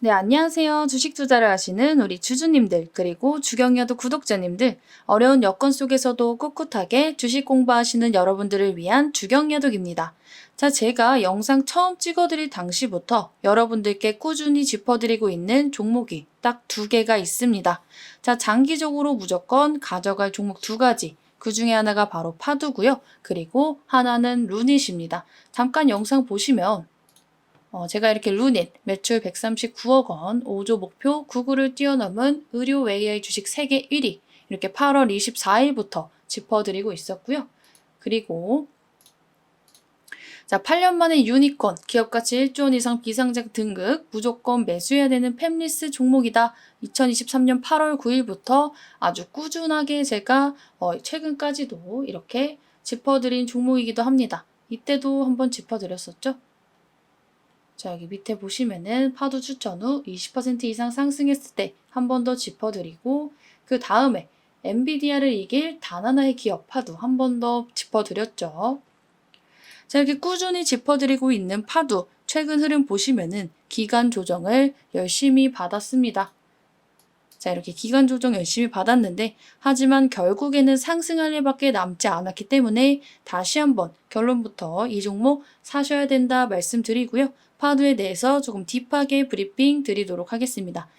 네, 안녕하세요. 주식 투자를 하시는 우리 주주님들, 그리고 주경야도 구독자님들, 어려운 여건 속에서도 꿋꿋하게 주식 공부하시는 여러분들을 위한 주경야독입니다. 자, 제가 영상 처음 찍어드릴 당시부터 여러분들께 꾸준히 짚어드리고 있는 종목이 딱 두 개가 있습니다. 자, 장기적으로 무조건 가져갈 종목 두 가지. 그 중에 하나가 바로 파두고요. 그리고 하나는 루닛입니다. 잠깐 영상 보시면 제가 이렇게 루닛 매출 139억 원, 5조 목표 99를 뛰어넘은 의료 AI 주식 세계 1위 이렇게 8월 24일부터 짚어드리고 있었고요. 그리고 자, 8년 만에 유니콘, 기업가치 1조 원 이상 비상장 등급, 무조건 매수해야 되는 팹리스 종목이다. 2023년 8월 9일부터 아주 꾸준하게 제가 최근까지도 이렇게 짚어드린 종목이기도 합니다. 이때도 한번 짚어드렸었죠. 자, 여기 밑에 보시면은 파도 추천 후 20% 이상 상승했을 때 한 번 더 짚어드리고, 그 다음에 엔비디아를 이길 단 하나의 기업 파도 한 번 더 짚어드렸죠. 자, 이렇게 꾸준히 짚어드리고 있는 파도, 최근 흐름 보시면은 기간 조정을 열심히 받았습니다. 자, 이렇게 기간 조정 열심히 받았는데, 하지만 결국에는 상승할 일밖에 남지 않았기 때문에 다시 한번 결론부터 이 종목 사셔야 된다 말씀드리고요. 파도에 대해서 조금 딥하게 브리핑 드리도록 하겠습니다.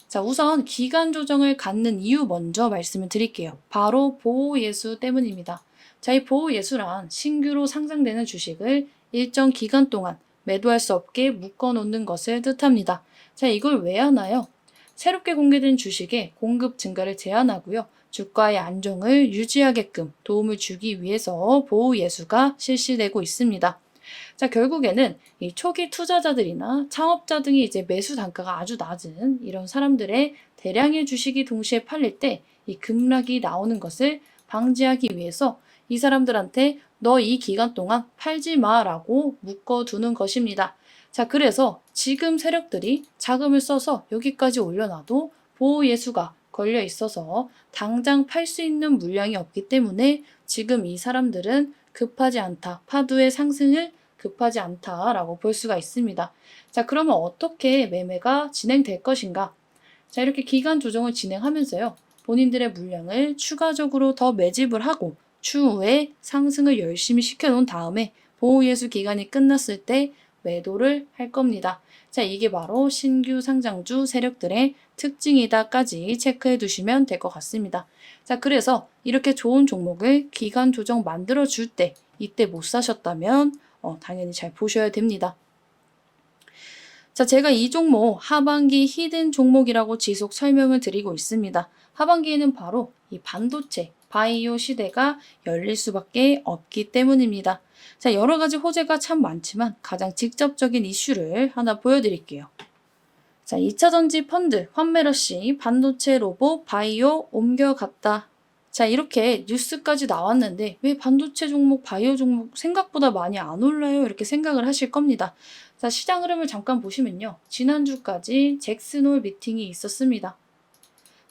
자, 우선 기간 조정을 갖는 이유 먼저 말씀을 드릴게요. 바로 보호예수 때문입니다. 자, 이 보호예수란 신규로 상장되는 주식을 일정 기간 동안 매도할 수 없게 묶어놓는 것을 뜻합니다. 자, 이걸 왜 하나요? 새롭게 공개된 주식의 공급 증가를 제한하고요. 주가의 안정을 유지하게끔 도움을 주기 위해서 보호예수가 실시되고 있습니다. 자, 결국에는 이 초기 투자자들이나 창업자 등이 이제 매수 단가가 아주 낮은 이런 사람들의 대량의 주식이 동시에 팔릴 때 이 급락이 나오는 것을 방지하기 위해서 이 사람들한테 너 이 기간 동안 팔지 마라고 묶어두는 것입니다. 자, 그래서 지금 세력들이 자금을 써서 여기까지 올려놔도 보호예수가 걸려 있어서 당장 팔 수 있는 물량이 없기 때문에 지금 이 사람들은 급하지 않다. 파도의 상승을 급하지 않다라고 볼 수가 있습니다. 자, 그러면 어떻게 매매가 진행될 것인가? 자, 이렇게 기간 조정을 진행하면서요. 본인들의 물량을 추가적으로 더 매집을 하고 추후에 상승을 열심히 시켜놓은 다음에 보호예수 기간이 끝났을 때 매도를 할 겁니다. 자, 이게 바로 신규 상장주 세력들의 특징이다까지 체크해 두시면 될 것 같습니다. 자, 그래서 이렇게 좋은 종목을 기간 조정 만들어 줄 때 이때 못 사셨다면 당연히 잘 보셔야 됩니다. 자, 제가 이 종목 하반기 히든 종목이라고 지속 설명을 드리고 있습니다. 하반기에는 바로 이 반도체, 바이오 시대가 열릴 수밖에 없기 때문입니다. 자, 여러 가지 호재가 참 많지만 가장 직접적인 이슈를 하나 보여드릴게요. 자, 2차전지 펀드, 환매러시, 반도체 로봇, 바이오 옮겨갔다. 자, 이렇게 뉴스까지 나왔는데 왜 반도체 종목, 바이오 종목 생각보다 많이 안 올라요? 이렇게 생각을 하실 겁니다. 자, 시장 흐름을 잠깐 보시면요. 지난주까지 잭슨홀 미팅이 있었습니다.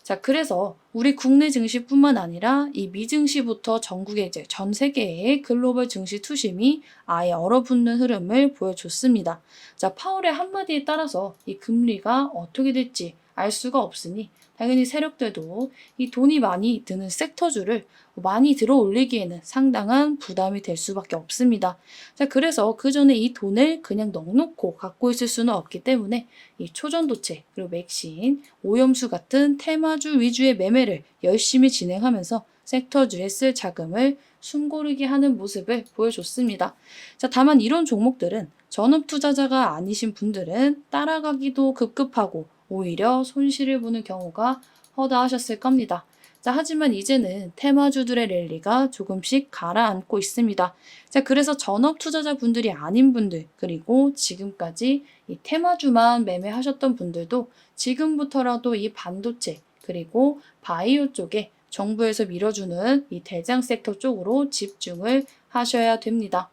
자, 그래서 우리 국내 증시뿐만 아니라 이 미증시부터 전국의 이제 전 세계의 글로벌 증시 투심이 아예 얼어붙는 흐름을 보여줬습니다. 자, 파월의 한마디에 따라서 이 금리가 어떻게 될지 알 수가 없으니 당연히 세력들도 이 돈이 많이 드는 섹터주를 많이 들어 올리기에는 상당한 부담이 될 수밖에 없습니다. 자, 그래서 그 전에 이 돈을 그냥 넉놓고 갖고 있을 수는 없기 때문에 이 초전도체 그리고 맥신, 오염수 같은 테마주 위주의 매매를 열심히 진행하면서 섹터주에 쓸 자금을 숨고르게 하는 모습을 보여줬습니다. 자, 다만 이런 종목들은 전업 투자자가 아니신 분들은 따라가기도 급급하고 오히려 손실을 보는 경우가 허다하셨을 겁니다. 자, 하지만 이제는 테마주들의 랠리가 조금씩 가라앉고 있습니다. 자, 그래서 전업 투자자분들이 아닌 분들, 그리고 지금까지 이 테마주만 매매하셨던 분들도 지금부터라도 이 반도체, 그리고 바이오 쪽에 정부에서 밀어주는 이 대장 섹터 쪽으로 집중을 하셔야 됩니다.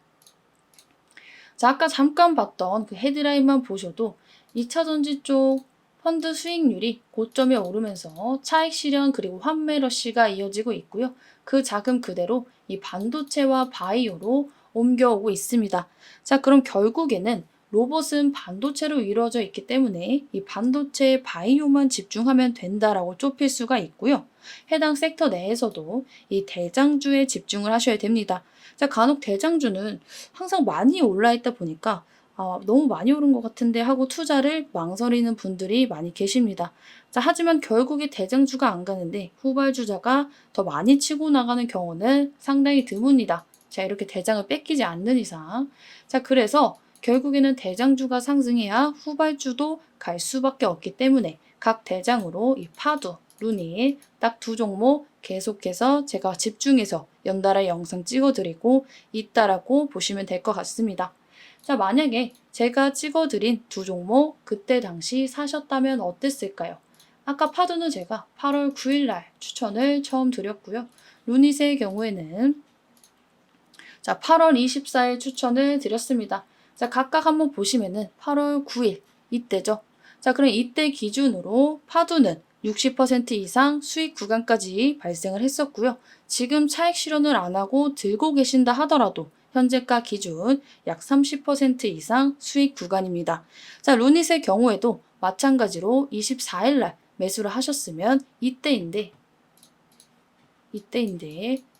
자, 아까 잠깐 봤던 그 헤드라인만 보셔도 2차전지 쪽 펀드 수익률이 고점에 오르면서 차익 실현 그리고 환매 러시가 이어지고 있고요. 그 자금 그대로 이 반도체와 바이오로 옮겨오고 있습니다. 자, 그럼 결국에는 로봇은 반도체로 이루어져 있기 때문에 이 반도체 바이오만 집중하면 된다라고 좁힐 수가 있고요. 해당 섹터 내에서도 이 대장주에 집중을 하셔야 됩니다. 자, 간혹 대장주는 항상 많이 올라 있다 보니까 너무 많이 오른 것 같은데 하고 투자를 망설이는 분들이 많이 계십니다. 자, 하지만 결국에 대장주가 안 가는데 후발주자가 더 많이 치고 나가는 경우는 상당히 드뭅니다. 자, 이렇게 대장을 뺏기지 않는 이상. 자, 그래서 결국에는 대장주가 상승해야 후발주도 갈 수밖에 없기 때문에 각 대장으로 이 파두, 루닛 딱 두 종목 계속해서 제가 집중해서 연달아 영상 찍어드리고 있다라고 보시면 될 것 같습니다. 자, 만약에 제가 찍어드린 두 종목 그때 당시 사셨다면 어땠을까요? 아까 파두는 제가 8월 9일 날 추천을 처음 드렸고요. 루닛의 경우에는 자, 8월 24일 추천을 드렸습니다. 자, 각각 한번 보시면은 8월 9일 이때죠. 자, 그럼 이때 기준으로 파두는 60% 이상 수익 구간까지 발생을 했었고요. 지금 차익 실현을 안 하고 들고 계신다 하더라도 현재가 기준 약 30% 이상 수익 구간입니다. 자, 루닛의 경우에도 마찬가지로 24일 날 매수를 하셨으면 이때인데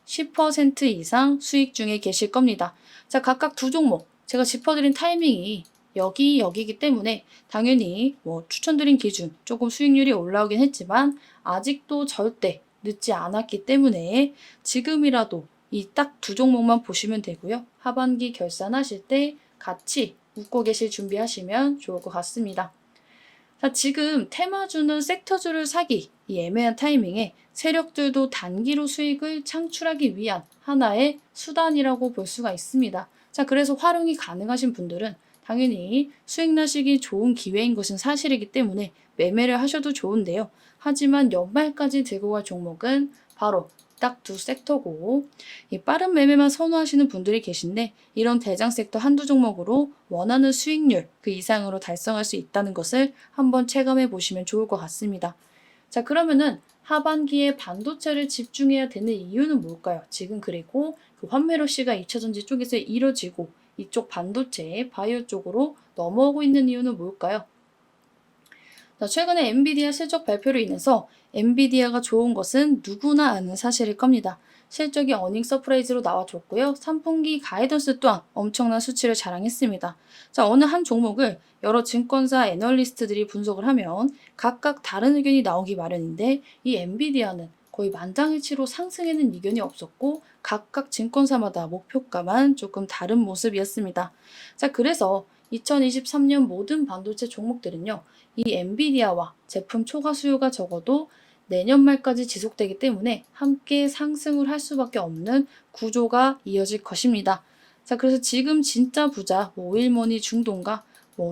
10% 이상 수익 중에 계실 겁니다. 자, 각각 두 종목 제가 짚어드린 타이밍이 여기이기 때문에 당연히 추천드린 기준 조금 수익률이 올라오긴 했지만 아직도 절대 늦지 않았기 때문에 지금이라도 이 딱 두 종목만 보시면 되고요. 하반기 결산하실 때 같이 웃고 계실 준비하시면 좋을 것 같습니다. 자, 지금 테마주는 섹터주를 사기 이 애매한 타이밍에 세력들도 단기로 수익을 창출하기 위한 하나의 수단이라고 볼 수가 있습니다. 자, 그래서 활용이 가능하신 분들은 당연히 수익 나시기 좋은 기회인 것은 사실이기 때문에 매매를 하셔도 좋은데요. 하지만 연말까지 들고 갈 종목은 바로 딱 두 섹터고 이 빠른 매매만 선호하시는 분들이 계신데 이런 대장 섹터 한두 종목으로 원하는 수익률 그 이상으로 달성할 수 있다는 것을 한번 체감해 보시면 좋을 것 같습니다. 자, 그러면은 하반기에 반도체를 집중해야 되는 이유는 뭘까요? 지금 그리고 그 환매러시가 2차전지 쪽에서 이뤄지고 이쪽 반도체 바이오 쪽으로 넘어오고 있는 이유는 뭘까요? 자, 최근에 엔비디아 실적 발표로 인해서 엔비디아가 좋은 것은 누구나 아는 사실일 겁니다. 실적이 어닝 서프라이즈로 나와줬고요. 3분기 가이던스 또한 엄청난 수치를 자랑했습니다. 자, 어느 한 종목을 여러 증권사 애널리스트들이 분석을 하면 각각 다른 의견이 나오기 마련인데 이 엔비디아는 거의 만장일치로 상승에는 이견이 없었고 각각 증권사마다 목표가만 조금 다른 모습이었습니다. 자, 그래서 2023년 모든 반도체 종목들은요. 이 엔비디아와 제품 초과 수요가 적어도 내년 말까지 지속되기 때문에 함께 상승을 할 수밖에 없는 구조가 이어질 것입니다. 자, 그래서 지금 진짜 부자 오일머니 중동과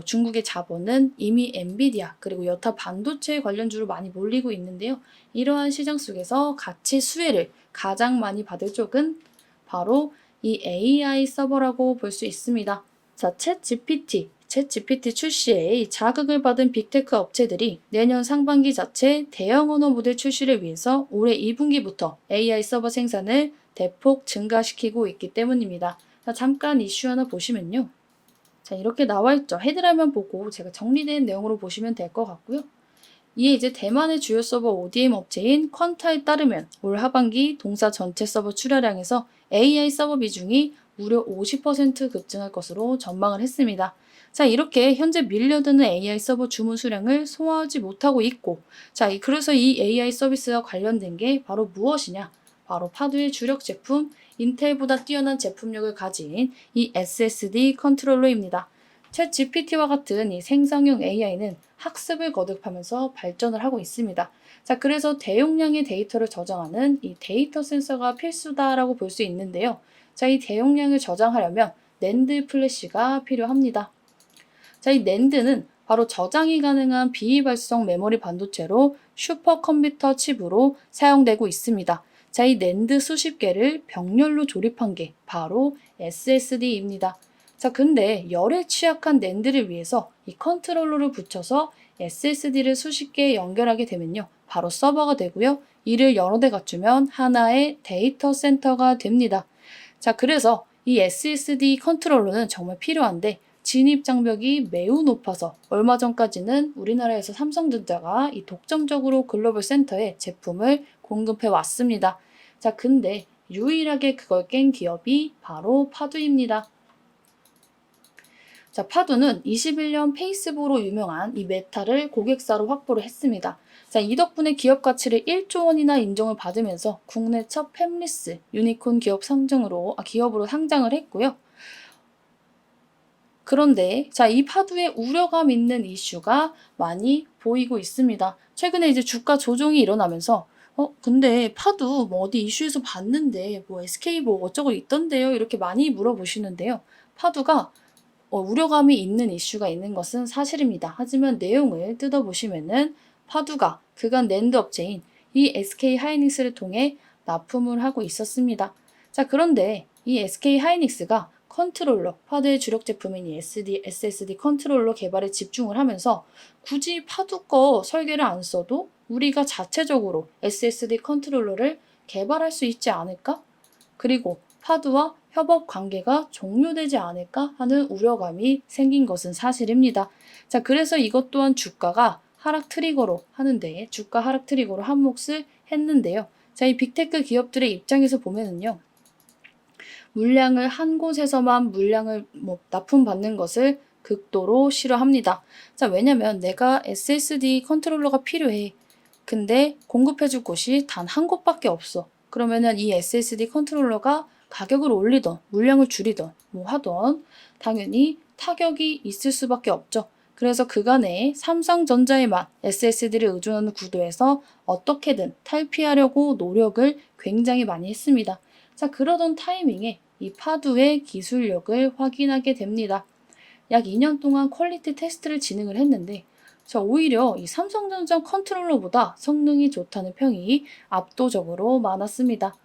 중국의 자본은 이미 엔비디아 그리고 여타 반도체 관련주로 많이 몰리고 있는데요. 이러한 시장 속에서 가치 수혜를 가장 많이 받을 쪽은 바로 이 AI 서버라고 볼 수 있습니다. 자, 챗GPT 출시에 이 자극을 받은 빅테크 업체들이 내년 상반기 자체 대형 언어 모델 출시를 위해서 올해 2분기부터 AI 서버 생산을 대폭 증가시키고 있기 때문입니다. 자, 잠깐 이슈 하나 보시면요. 자, 이렇게 나와 있죠. 헤드라인만 보고 제가 정리된 내용으로 보시면 될 것 같고요. 이에 이제 대만의 주요 서버 ODM 업체인 퀀타에 따르면 올 하반기 동사 전체 서버 출하량에서 AI 서버 비중이 무려 50% 급증할 것으로 전망을 했습니다. 자, 이렇게 현재 밀려드는 AI 서버 주문 수량을 소화하지 못하고 있고, 자, 그래서 이 AI 서비스와 관련된 게 바로 무엇이냐? 바로 파두의 주력 제품, 인텔보다 뛰어난 제품력을 가진 이 SSD 컨트롤러입니다. 챗 GPT와 같은 이 생성형 AI는 학습을 거듭하면서 발전을 하고 있습니다. 자, 그래서 대용량의 데이터를 저장하는 이 데이터 센서가 필수다라고 볼 수 있는데요. 자, 이 대용량을 저장하려면 낸드 플래시가 필요합니다. 자, 이 낸드는 바로 저장이 가능한 비이발성 메모리 반도체로 슈퍼컴퓨터 칩으로 사용되고 있습니다. 자, 이 낸드 수십 개를 병렬로 조립한 게 바로 SSD입니다. 자, 근데 열에 취약한 낸드를 위해서 이 컨트롤러를 붙여서 SSD를 수십 개 연결하게 되면요. 바로 서버가 되고요. 이를 여러 대 갖추면 하나의 데이터 센터가 됩니다. 자, 그래서 이 SSD 컨트롤러는 정말 필요한데 진입 장벽이 매우 높아서 얼마 전까지는 우리나라에서 삼성전자가 이 독점적으로 글로벌 센터에 제품을 공급해 왔습니다. 자, 근데 유일하게 그걸 깬 기업이 바로 파두입니다. 자, 파두는 21년 페이스북으로 유명한 이 메타를 고객사로 확보를 했습니다. 자, 이 덕분에 기업 가치를 1조 원이나 인정을 받으면서 국내 첫 팹리스 유니콘 기업으로 상장을 했고요. 그런데 자, 이 파두에 우려감 있는 이슈가 많이 보이고 있습니다. 최근에 이제 주가 조정이 일어나면서 근데 파두 뭐 어디 이슈에서 봤는데 뭐 SK 뭐 어쩌고 있던데요? 이렇게 많이 물어보시는데요. 파두가 우려감이 있는 이슈가 있는 것은 사실입니다. 하지만 내용을 뜯어보시면은 파두가 그간 낸드 업체인 이 SK 하이닉스를 통해 납품을 하고 있었습니다. 자, 그런데 이 SK 하이닉스가 컨트롤러, 파두의 주력 제품인 이 SSD 컨트롤러 개발에 집중을 하면서 굳이 파두 거 설계를 안 써도 우리가 자체적으로 SSD 컨트롤러를 개발할 수 있지 않을까? 그리고 파두와 협업 관계가 종료되지 않을까 하는 우려감이 생긴 것은 사실입니다. 자, 그래서 이것 또한 주가 하락 트리거로 한 몫을 했는데요. 자, 이 빅테크 기업들의 입장에서 보면은요. 물량을 한 곳에서만 물량을 납품받는 것을 극도로 싫어합니다. 자, 왜냐면 내가 SSD 컨트롤러가 필요해. 근데 공급해줄 곳이 단 한 곳밖에 없어. 그러면은 이 SSD 컨트롤러가 가격을 올리던 물량을 줄이던 하던 당연히 타격이 있을 수밖에 없죠. 그래서 그간에 삼성전자에만 SSD를 의존하는 구도에서 어떻게든 탈피하려고 노력을 굉장히 많이 했습니다. 자, 그러던 타이밍에 이 파두의 기술력을 확인하게 됩니다. 약 2년 동안 퀄리티 테스트를 진행을 했는데 자, 오히려 이 삼성전자 컨트롤러보다 성능이 좋다는 평이 압도적으로 많았습니다.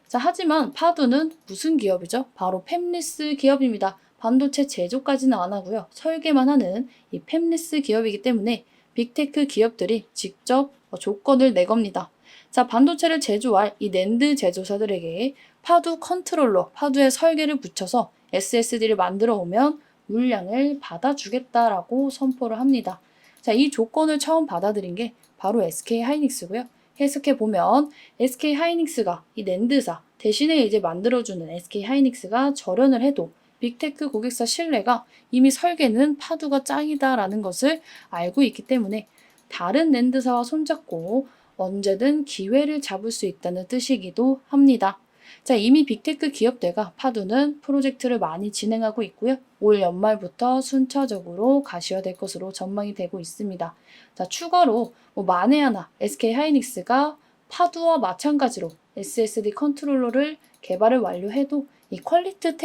자, 하지만 파두는 무슨 기업이죠? 바로 팹리스 기업입니다. 반도체 제조까지는 안 하고요. 설계만 하는 이 팹리스 기업이기 때문에 빅테크 기업들이 직접 조건을 내겁니다. 자, 반도체를 제조할 이 낸드 제조사들에게 파두 컨트롤러, 파두의 설계를 붙여서 SSD를 만들어 오면 물량을 받아주겠다라고 선포를 합니다. 자, 이 조건을 처음 받아들인 게 바로 SK 하이닉스고요. 해석해 보면 SK 하이닉스가 이 낸드사 대신에 이제 만들어주는 SK 하이닉스가 절연을 해도 빅테크 고객사 신뢰가 이미 설계는 파두가 짱이다라는 것을 알고 있기 때문에 다른 낸드사와 손잡고 언제든 기회를 잡을 수 있다는 뜻이기도 합니다. 자, 이미 빅테크 기업들과 파두는 프로젝트를 많이 진행하고 있고요. 올 연말부터 순차적으로 가시화될 것으로 전망이 되고 있습니다. 자, 추가로 만에 하나 SK 하이닉스가 파두와 마찬가지로 SSD 컨트롤러를 개발을 완료해도 이 퀄리티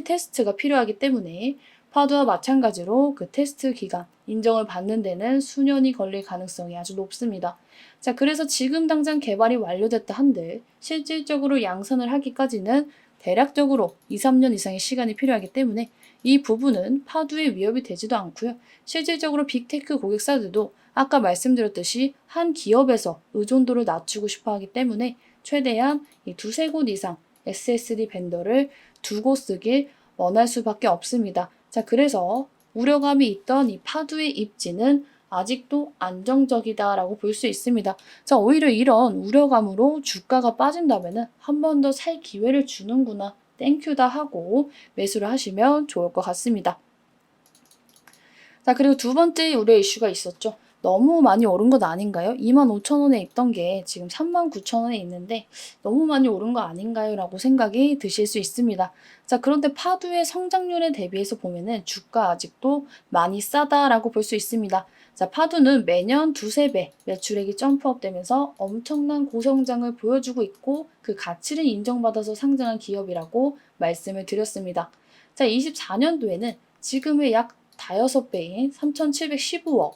테스트가 필요하기 때문에 파두와 마찬가지로 그 테스트 기간, 인정을 받는 데는 수년이 걸릴 가능성이 아주 높습니다. 자, 그래서 지금 당장 개발이 완료됐다 한들 실질적으로 양산을 하기까지는 대략적으로 2, 3년 이상의 시간이 필요하기 때문에 이 부분은 파두의 위협이 되지도 않고요. 실질적으로 빅테크 고객사들도 아까 말씀드렸듯이 한 기업에서 의존도를 낮추고 싶어 하기 때문에 최대한 이 두세 곳 이상 SSD 벤더를 두고 쓰길 원할 수밖에 없습니다. 자, 그래서 우려감이 있던 이 파두의 입지는 아직도 안정적이다라고 볼 수 있습니다. 자, 오히려 이런 우려감으로 주가가 빠진다면은 한 번 더 살 기회를 주는구나, 땡큐다 하고 매수를 하시면 좋을 것 같습니다. 자, 그리고 두 번째 우려 이슈가 있었죠. 너무 많이 오른 것 아닌가요? 25,000원에 있던 게 지금 39,000원에 있는데 너무 많이 오른 거 아닌가요? 라고 생각이 드실 수 있습니다. 자, 그런데 파두의 성장률에 대비해서 보면은 주가 아직도 많이 싸다라고 볼 수 있습니다. 자, 파두는 매년 두세 배 매출액이 점프업 되면서 엄청난 고성장을 보여주고 있고 그 가치를 인정받아서 상장한 기업이라고 말씀을 드렸습니다. 자, 24년도에는 지금의 약 5배인 3,715억,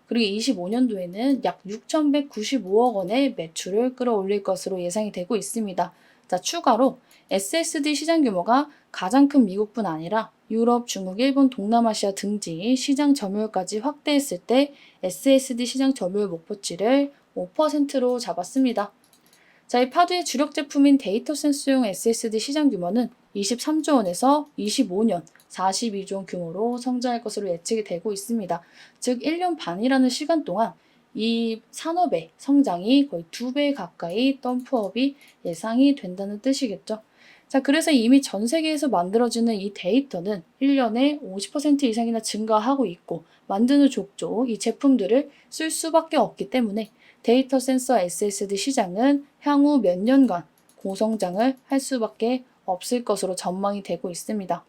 그리고 25년도에는 약 6,195억 원의 매출을 끌어올릴 것으로 예상이 되고 있습니다. 자, 추가로 SSD 시장 규모가 가장 큰 미국뿐 아니라 유럽, 중국, 일본, 동남아시아 등지 시장 점유율까지 확대했을 때 SSD 시장 점유율 목표치를 5%로 잡았습니다. 자, 이 파두의 주력 제품인 데이터 센서용 SSD 시장 규모는 23조 원에서 25년, 42조 원 규모로 성장할 것으로 예측이 되고 있습니다. 즉 1년 반이라는 시간 동안 이 산업의 성장이 거의 2배 가까이 덤프업이 예상이 된다는 뜻이겠죠. 자, 그래서 이미 전 세계에서 만들어지는 이 데이터는 1년에 50% 이상이나 증가하고 있고 만드는 족족 이 제품들을 쓸 수밖에 없기 때문에 데이터 센서 SSD 시장은 향후 몇 년간 고성장을 할 수밖에 없을 것으로 전망이 되고 있습니다.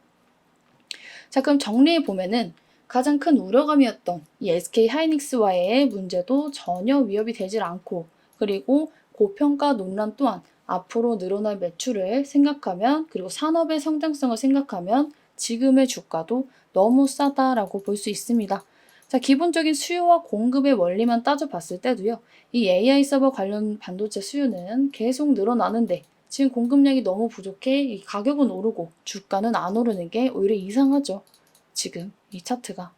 자, 그럼 정리해 보면은 가장 큰 우려감이었던 이 SK 하이닉스와의 문제도 전혀 위협이 되질 않고, 그리고 고평가 논란 또한 앞으로 늘어날 매출을 생각하면, 그리고 산업의 성장성을 생각하면 지금의 주가도 너무 싸다라고 볼 수 있습니다. 자, 기본적인 수요와 공급의 원리만 따져봤을 때도요, 이 AI 서버 관련 반도체 수요는 계속 늘어나는데 지금 공급량이 너무 부족해 이 가격은 오르고 주가는 안 오르는 게 오히려 이상하죠. 지금 이 차트가.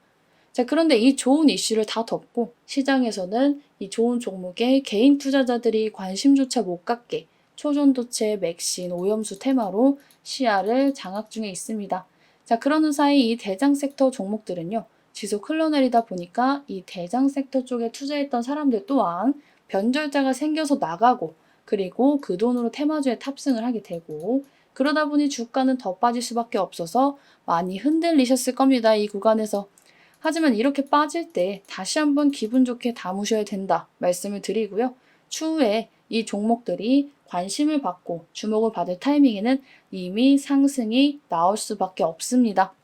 자, 그런데 이 좋은 이슈를 다 덮고 시장에서는 이 좋은 종목에 개인 투자자들이 관심조차 못 갖게 초전도체, 맥신, 오염수 테마로 시야를 장악 중에 있습니다. 자, 그러는 사이 이 대장 섹터 종목들은요, 지속 흘러내리다 보니까 이 대장 섹터 쪽에 투자했던 사람들 또한 변절자가 생겨서 나가고, 그리고 그 돈으로 테마주에 탑승을 하게 되고, 그러다 보니 주가는 더 빠질 수밖에 없어서 많이 흔들리셨을 겁니다. 이 구간에서. 하지만 이렇게 빠질 때 다시 한번 기분 좋게 담으셔야 된다 말씀을 드리고요. 추후에 이 종목들이 관심을 받고 주목을 받을 타이밍에는 이미 상승이 나올 수밖에 없습니다.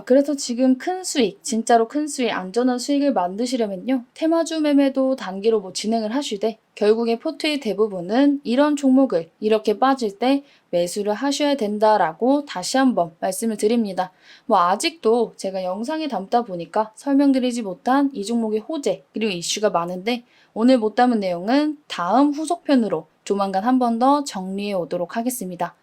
그래서 지금 큰 수익, 진짜로 큰 수익, 안전한 수익을 만드시려면요, 테마주 매매도 단기로 진행을 하시되, 결국에 포트의 대부분은 이런 종목을 이렇게 빠질 때 매수를 하셔야 된다라고 다시 한번 말씀을 드립니다. 아직도 제가 영상에 담다 보니까 설명드리지 못한 이 종목의 호재, 그리고 이슈가 많은데, 오늘 못 담은 내용은 다음 후속편으로 조만간 한 번 더 정리해 오도록 하겠습니다.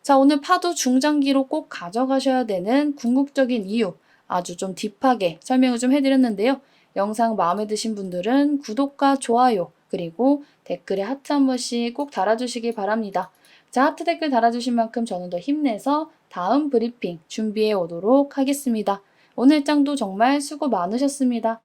자, 오늘 파도 중장기로 꼭 가져가셔야 되는 궁극적인 이유, 아주 좀 딥하게 설명을 좀 해드렸는데요. 영상 마음에 드신 분들은 구독과 좋아요, 그리고 댓글에 하트 한 번씩 꼭 달아주시기 바랍니다. 자, 하트 댓글 달아주신 만큼 저는 더 힘내서 다음 브리핑 준비해 오도록 하겠습니다. 오늘 장도 정말 수고 많으셨습니다.